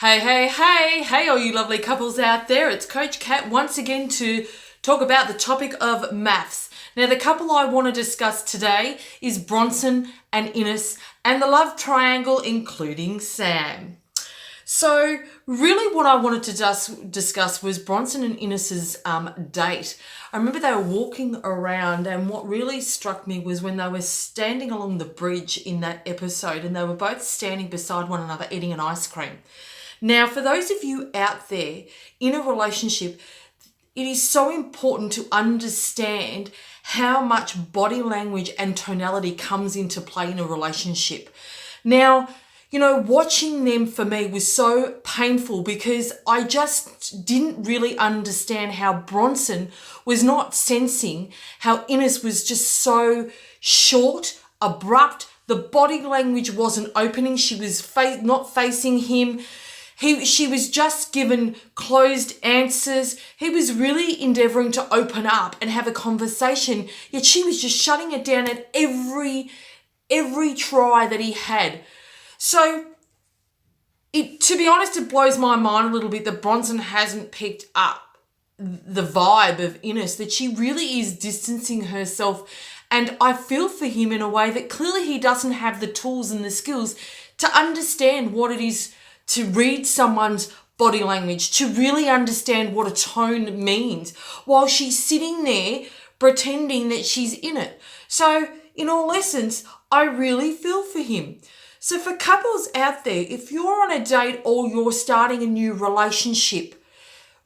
Hey, all you lovely couples out there. It's Coach Kat once again to talk about the topic of MAFS. Now, the couple I want to discuss today is Bronson and Ines and the love triangle, including Sam. So, really what I wanted to discuss was Bronson and Ines's date. I remember they were walking around, and what really struck me was when they were standing along the bridge in that episode, and they were both standing beside one another eating an ice cream. Now, for those of you out there in a relationship, it is so important to understand how much body language and tonality comes into play in a relationship. Now, watching them for me was so painful because I just didn't really understand how Bronson was not sensing how Ines was just so short, abrupt. The body language wasn't opening. She was not facing him. She was just given closed answers. He was really endeavoring to open up and have a conversation, yet she was just shutting it down at every try that he had. So, to be honest, it blows my mind a little bit that Bronson hasn't picked up the vibe of Ines, that she really is distancing herself. And I feel for him in a way that clearly he doesn't have the tools and the skills to understand what it is to read someone's body language, to really understand what a tone means, while she's sitting there pretending that she's in it. So, in all essence, I really feel for him. So for couples out there, if you're on a date or you're starting a new relationship,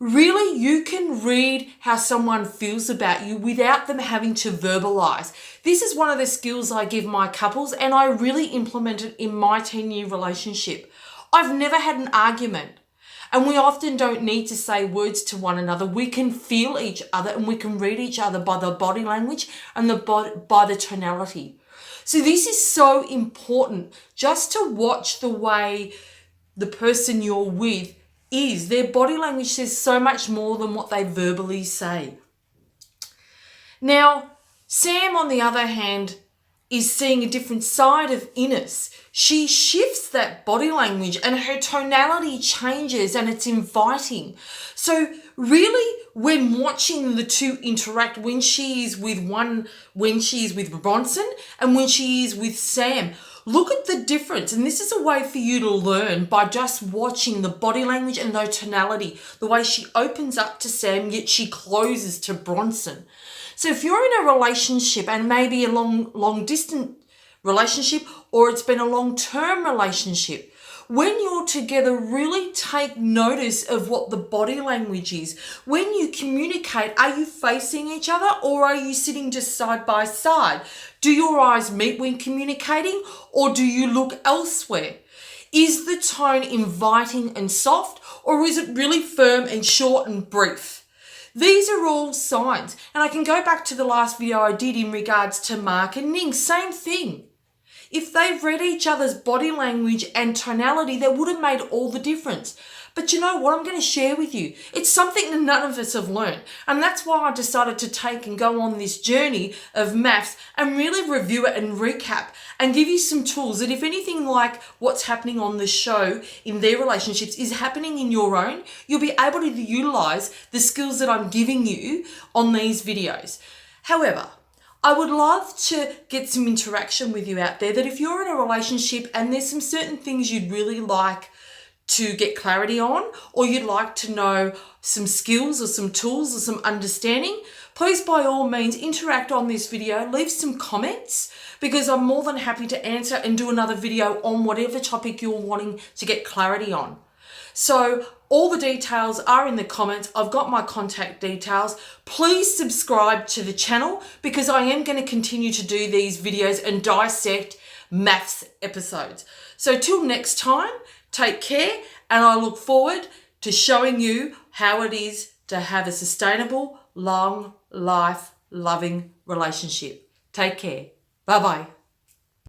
really you can read how someone feels about you without them having to verbalize. This is one of the skills I give my couples, and I really implement it in my 10-year relationship. I've never had an argument, and we often don't need to say words to one another. We can feel each other and we can read each other by the body language and by the tonality. So this is so important, just to watch the way the person you're with is. Their body language says so much more than what they verbally say. Now, Sam, on the other hand, is seeing a different side of Ines. She shifts that body language and her tonality changes, and it's inviting. So really, when watching the two interact, when she is with Bronson and when she is with Sam, look at the difference. And this is a way for you to learn by just watching the body language and the tonality, the way she opens up to Sam, yet she closes to Bronson. So if you're in a relationship, and maybe a long distance relationship, or it's been a long-term relationship, when you're together, really take notice of what the body language is. When you communicate, are you facing each other, or are you sitting just side by side? Do your eyes meet when communicating, or do you look elsewhere? Is the tone inviting and soft, or is it really firm and short and brief? These are all signs. And I can go back to the last video I did in regards to Mark and Ning. Same thing. If they've read each other's body language and tonality, that would have made all the difference. But you know what I'm going to share with you? It's something that none of us have learned. And that's why I decided to take and go on this journey of MAFS and really review it and recap and give you some tools that if anything like what's happening on the show in their relationships is happening in your own, you'll be able to utilize the skills that I'm giving you on these videos. However, I would love to get some interaction with you out there, that if you're in a relationship and there's some certain things you'd really like to get clarity on, or you'd like to know some skills or some tools or some understanding, please by all means interact on this video, leave some comments, because I'm more than happy to answer and do another video on whatever topic you're wanting to get clarity on. So all the details are in the comments. I've got my contact details. Please subscribe to the channel, because I am going to continue to do these videos and dissect MAFS episodes. So till next time, take care, and I look forward to showing you how it is to have a sustainable, long life, loving relationship. Take care. Bye-bye.